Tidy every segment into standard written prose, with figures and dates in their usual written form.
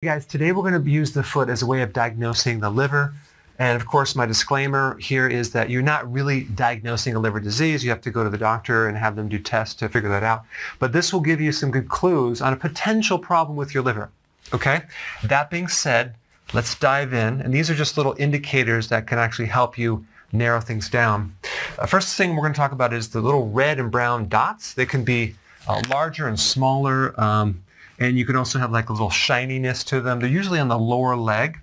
Guys, today we're going to use the foot as a way of diagnosing the liver. And of course, my disclaimer here is that you're not really diagnosing a liver disease. You have to go to the doctor and have them do tests to figure that out. But this will give you some good clues on a potential problem with your liver. Okay? That being said, let's dive in. And these are just little indicators that can actually help you narrow things down. First thing we're going to talk about is the little red and brown dots. They can be larger and smaller. And you can also have like a little shininess to them. They're usually on the lower leg.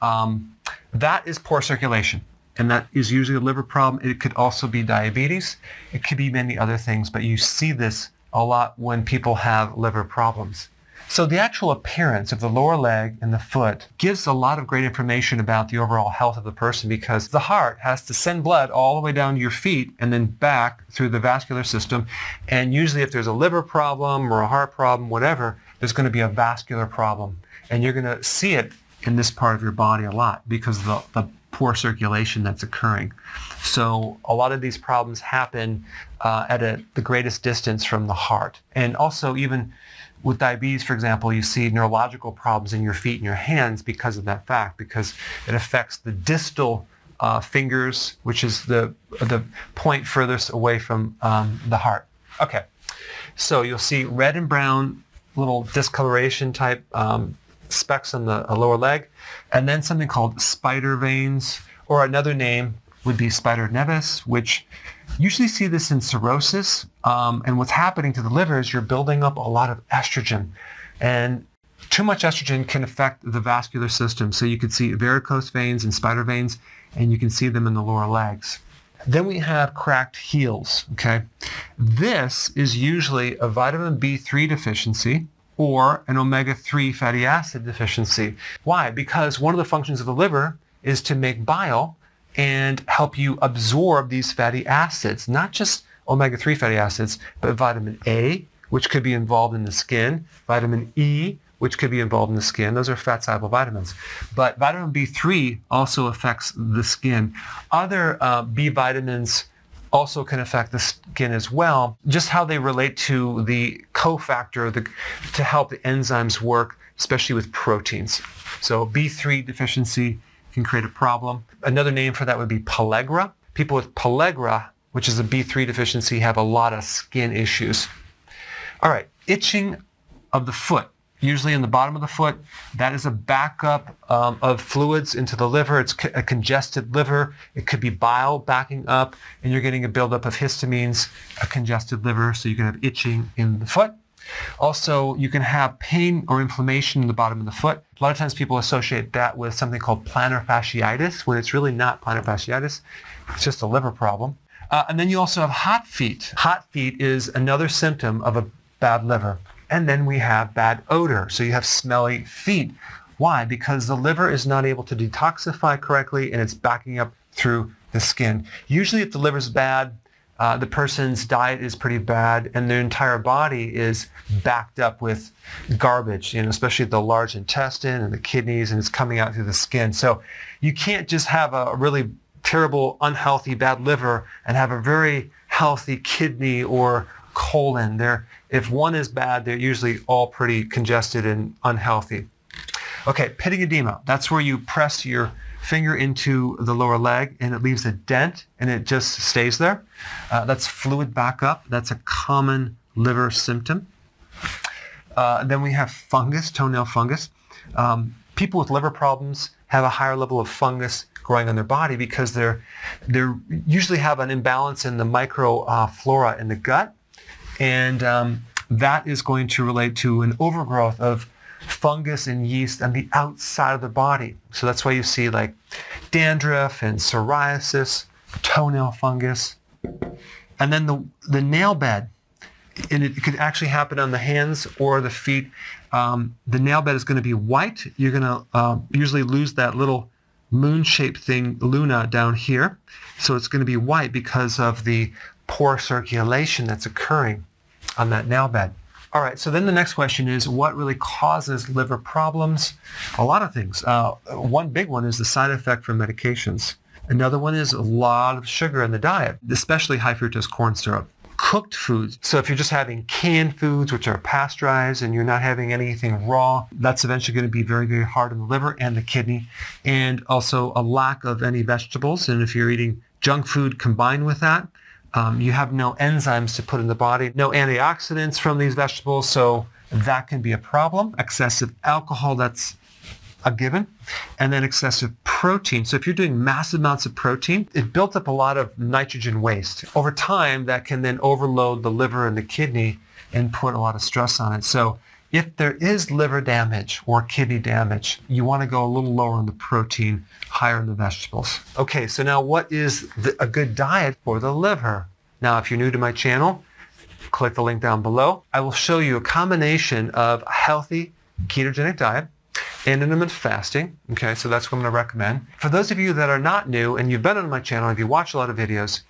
That is poor circulation, and that is usually a liver problem. It could also be diabetes. It could be many other things, but you see this a lot when people have liver problems. So the actual appearance of the lower leg and the foot gives a lot of great information about the overall health of the person, because the heart has to send blood all the way down to your feet and then back through the vascular system. And usually if there's a liver problem or a heart problem, whatever, there's going to be a vascular problem. And you're going to see it in this part of your body a lot because of the poor circulation that's occurring. So a lot of these problems happen at the greatest distance from the heart. And also even with diabetes, for example, you see neurological problems in your feet and your hands because of that fact, because it affects the distal fingers, which is the point furthest away from the heart. Okay, so you'll see red and brown little discoloration type specks on the lower leg, and then something called spider veins, or another name would be spider nevis, which usually see this in cirrhosis. And what's happening to the liver is you're building up a lot of estrogen, and too much estrogen can affect the vascular system. So you can see varicose veins and spider veins, and you can see them in the lower legs. Then we have cracked heels. Okay, this is usually a vitamin B3 deficiency or an omega-3 fatty acid deficiency. Why? Because one of the functions of the liver is to make bile and help you absorb these fatty acids, not just omega-3 fatty acids, but vitamin A, which could be involved in the skin, vitamin E, which could be involved in the skin. Those are fat-soluble vitamins. But vitamin B3 also affects the skin. Other B vitamins also can affect the skin as well, just how they relate to the cofactor to help the enzymes work, especially with proteins. So B3 deficiency can create a problem. Another name for that would be pellagra. People with pellagra, which is a B3 deficiency, have a lot of skin issues. All right, itching of the foot. Usually in the bottom of the foot, that is a backup of fluids into the liver. It's a congested liver. It could be bile backing up, and you're getting a buildup of histamines, a congested liver, so you can have itching in the foot. Also, you can have pain or inflammation in the bottom of the foot. A lot of times people associate that with something called plantar fasciitis, when it's really not plantar fasciitis. It's just a liver problem. And then you also have hot feet. Hot feet is another symptom of a bad liver. And then we have bad odor. So you have smelly feet. Why? Because the liver is not able to detoxify correctly, and it's backing up through the skin. Usually if the liver's bad, the person's diet is pretty bad, and their entire body is backed up with garbage, especially the large intestine and the kidneys, and it's coming out through the skin. So you can't just have a really terrible, unhealthy, bad liver and have a very healthy kidney or colon. If one is bad, they're usually all pretty congested and unhealthy. Okay, pitting edema. That's where you press your finger into the lower leg and it leaves a dent and it just stays there. That's fluid backup. That's a common liver symptom. Then we have fungus, toenail fungus. People with liver problems have a higher level of fungus growing on their body because they usually have an imbalance in the microflora in the gut. And that is going to relate to an overgrowth of fungus and yeast on the outside of the body. So that's why you see like dandruff and psoriasis, toenail fungus. And then the nail bed, and it could actually happen on the hands or the feet. The nail bed is going to be white. You're going to usually lose that little moon-shaped thing, luna, down here. So it's going to be white because of the poor circulation that's occurring on that nail bed. All right, so then the next question is, what really causes liver problems? A lot of things. One big one is the side effect from medications. Another one is a lot of sugar in the diet, especially high fructose corn syrup. cooked foods. So if you're just having canned foods, which are pasteurized, and you're not having anything raw, that's eventually going to be very, very hard on the liver and the kidney. And also a lack of any vegetables. And if you're eating junk food combined with that, you have no enzymes to put in the body, no antioxidants from these vegetables, so that can be a problem. Excessive alcohol, that's a given. And then excessive protein. So if you're doing massive amounts of protein, it built up a lot of nitrogen waste. Over time, that can then overload the liver and the kidney and put a lot of stress on it. So if there is liver damage or kidney damage, you want to go a little lower on the protein, higher in the vegetables. Okay, so now what is a good diet for the liver? Now, if you're new to my channel, click the link down below. I will show you a combination of a healthy ketogenic diet and intermittent fasting. Okay, so that's what I'm going to recommend. For those of you that are not new and you've been on my channel, if you watch a lot of videos,